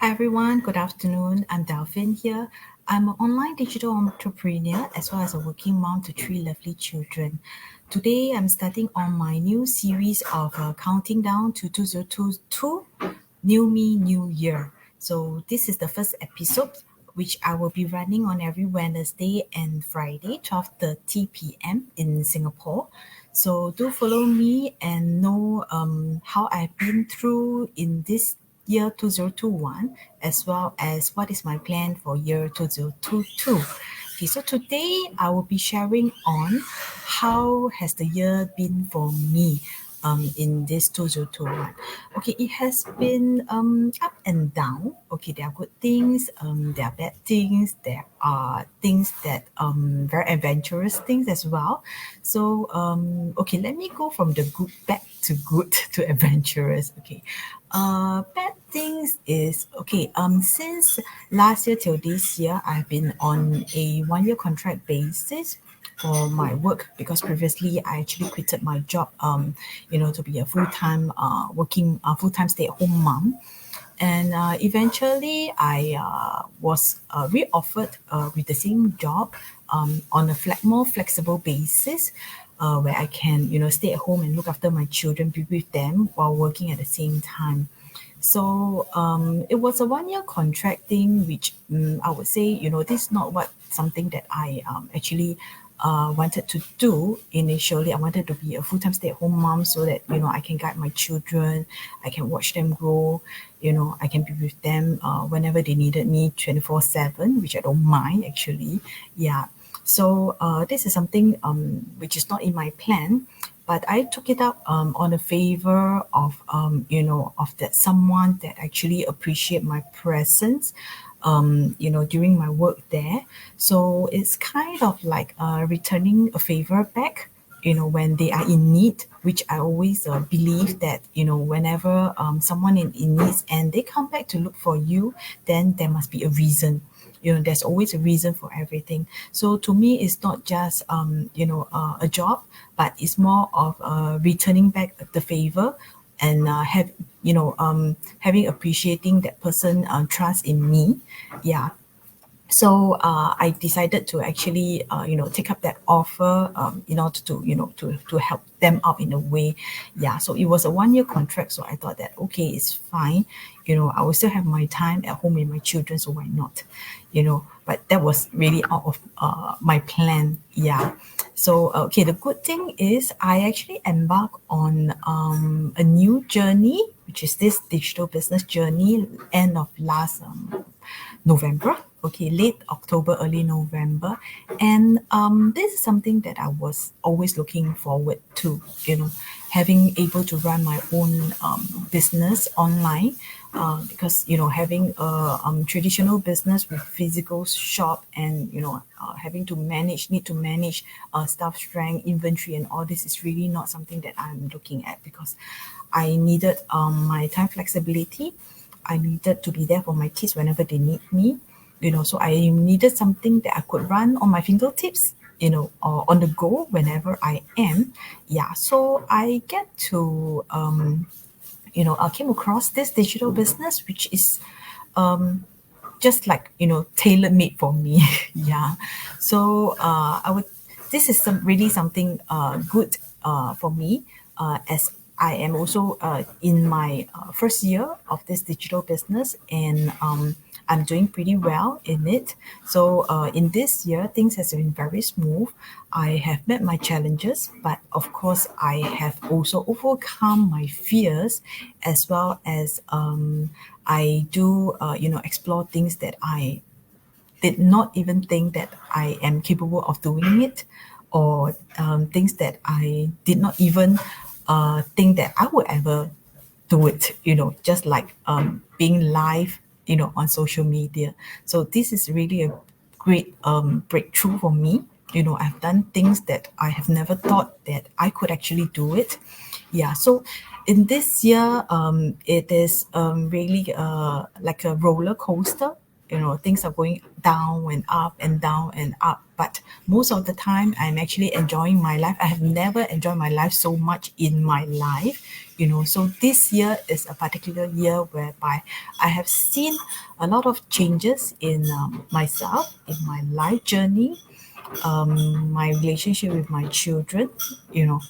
Hi everyone, good afternoon. I'm Delphine here. I'm an online digital entrepreneur as well as a working mom to three lovely children. Today I'm starting on my new series of counting down to 2022, New Me, New Year. So this is the first episode which I will be running on every Wednesday and Friday, 12:30 p.m. in Singapore. So do follow me and know how I've been through in this year 2021 as well as what is my plan for year 2022. Okay, so today I will be sharing on how has the year been for me in this 2021. Okay, it has been up and down. Okay, there are good things, there are bad things, there are things that very adventurous things as well. So okay, let me go from the good back to good to adventurous. Okay, bad things is okay. Since last year till this year, I've been on a 1 year contract basis for my work because previously I actually quitted my job. To be a full time stay at home mom. And eventually, I was re-offered with the same job on a more flexible basis, where I can, stay at home and look after my children, be with them while working at the same time. So it was a 1 year contract thing, which I would say, this is not what something that I actually wanted to do initially. I wanted to be a full-time stay-at-home mom so that, I can guide my children, I can watch them grow, I can be with them whenever they needed me 24/7, which I don't mind actually. Yeah. So this is something which is not in my plan, but I took it up on a favor of of that someone that actually appreciate my presence during my work there. So it's kind of like returning a favor back, when they are in need, which I always believe that, whenever someone in needs and they come back to look for you, then there must be a reason. There's always a reason for everything. So to me, it's not just a job, but it's more of returning back the favor and having appreciating that person trust in me. Yeah. So I decided to actually take up that offer in order to to help them out in a way. Yeah, so it was a 1 year contract, so I thought that okay, it's fine. I will still have my time at home with my children, so why not? But that was really out of my plan. Yeah. So okay, the good thing is I actually embarked on a new journey, which is this digital business journey end of last November, okay, late October, early November. And this is something that I was always looking forward to, having able to run my own business online. Because having a traditional business with physical shop and having to need to manage staff strength, inventory, and all this is really not something that I'm looking at because I needed my time flexibility. I needed to be there for my kids whenever they need me, so I needed something that I could run on my fingertips, or on the go whenever I am. Yeah, so I get to, I came across this digital business, which is just like, tailor made for me. Yeah. So I would, this is really something good for me as I am also in my first year of this digital business, and I'm doing pretty well in it. So in this year, things has been very smooth. I have met my challenges, but of course, I have also overcome my fears, as well as I do, explore things that I did not even think that I am capable of doing it, or things that I did not even think that I would ever do it, just like being live, on social media. So this is really a great breakthrough for me. I've done things that I have never thought that I could actually do it. Yeah, so in this year, it is really like a roller coaster. Things are going down and up and down and up, but most of the time I'm actually enjoying my life. I have never enjoyed my life so much in my life, So this year is a particular year whereby I have seen a lot of changes in myself, in my life journey, my relationship with my children.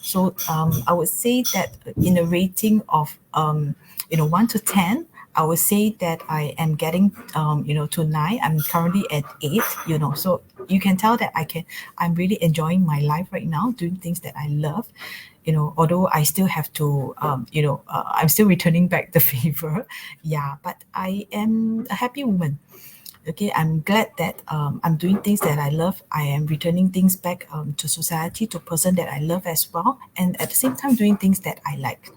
So I would say that in a rating of 1 to 10, I would say that I am getting to 9. I'm currently at 8. So you can tell that I'm really enjoying my life right now, doing things that I love. Although I still have to, I'm still returning back the favor. Yeah, but I am a happy woman. Okay, I'm glad that I'm doing things that I love. I am returning things back to society, to person that I love as well, and at the same time doing things that I like.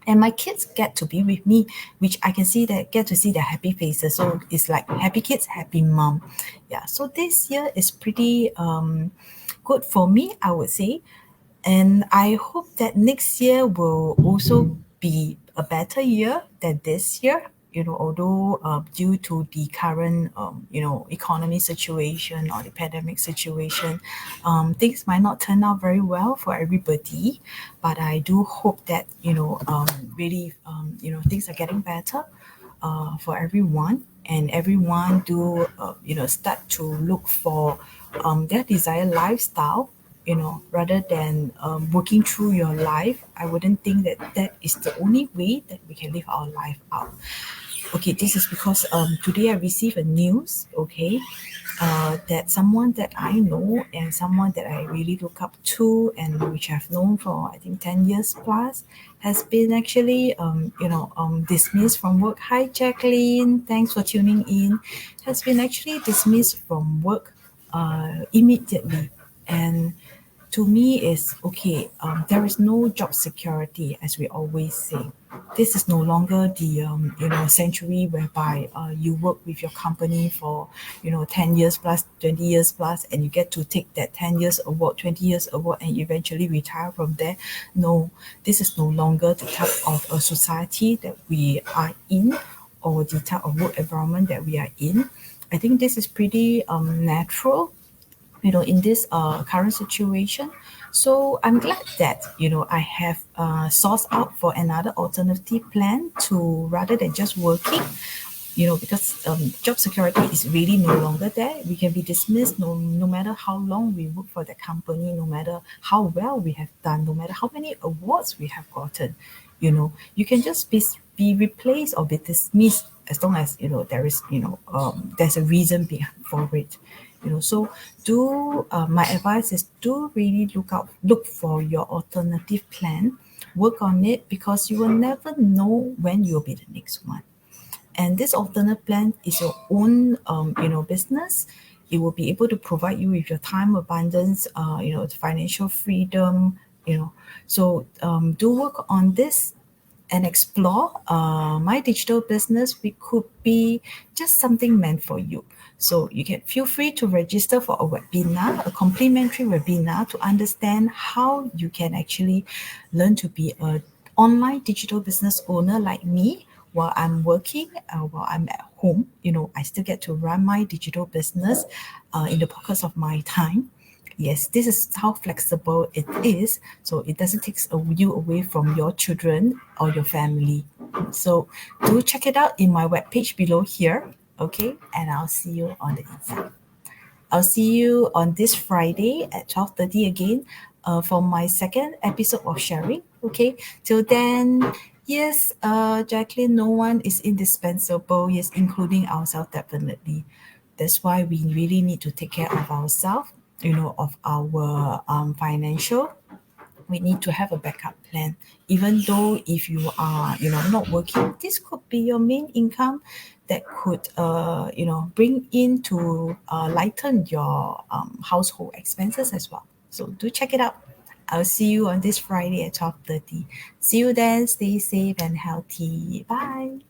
And my kids get to be with me, which I can see that get to see their happy faces. So it's like happy kids, happy mom. Yeah. So this year is pretty good for me, I would say. And I hope that next year will also be a better year than this year. Although due to the current, economy situation or the pandemic situation, things might not turn out very well for everybody. But I do hope that, really, things are getting better for everyone, and everyone do start to look for their desired lifestyle, rather than working through your life. I wouldn't think that that is the only way that we can live our life out. Okay, this is because today I received a news, okay, that someone that I know and someone that I really look up to, and which I've known for I think 10 years plus, has been actually dismissed from work. Hi Jacqueline, thanks for tuning in. Has been actually dismissed from work immediately. And to me is okay, there is no job security, as we always say. This is no longer the century whereby you work with your company for 10 years plus, 20 years plus, and you get to take that 10 years award, 20 years award, and eventually retire from there. No, this is no longer the type of a society that we are in, or the type of work environment that we are in. I think this is pretty natural, in this current situation. So I'm glad that, I have sourced out for another alternative plan, to rather than just working, because job security is really no longer there. We can be dismissed no matter how long we work for the company, no matter how well we have done, no matter how many awards we have gotten. You can just be replaced or be dismissed, as long as there is there's a reason for it. So do my advice is, do really look for your alternative plan, work on it, because you will never know when you'll be the next one. And this alternate plan is your own business. It will be able to provide you with your time abundance, financial freedom. So do work on this and explore. My digital business, we could be just something meant for you. So you can feel free to register for a webinar, a complimentary webinar, to understand how you can actually learn to be a online digital business owner like me. While I'm working, while I'm at home, I still get to run my digital business in the pockets of my time. Yes, this is how flexible it is. So it doesn't take you away from your children or your family. So do check it out in my webpage below here. Okay, and I'll see you on the inside. I'll see you on this Friday at 12:30 again, for my second episode of sharing. Okay, till then, yes, Jacqueline, no one is indispensable. Yes, including ourselves, definitely. That's why we really need to take care of ourselves, of our financial. We need to have a backup plan. Even though if you are not working, this could be your main income that could bring in to lighten your household expenses as well. So do check it out. I'll see you on this Friday at 12:30. See you then. Stay safe and healthy. Bye.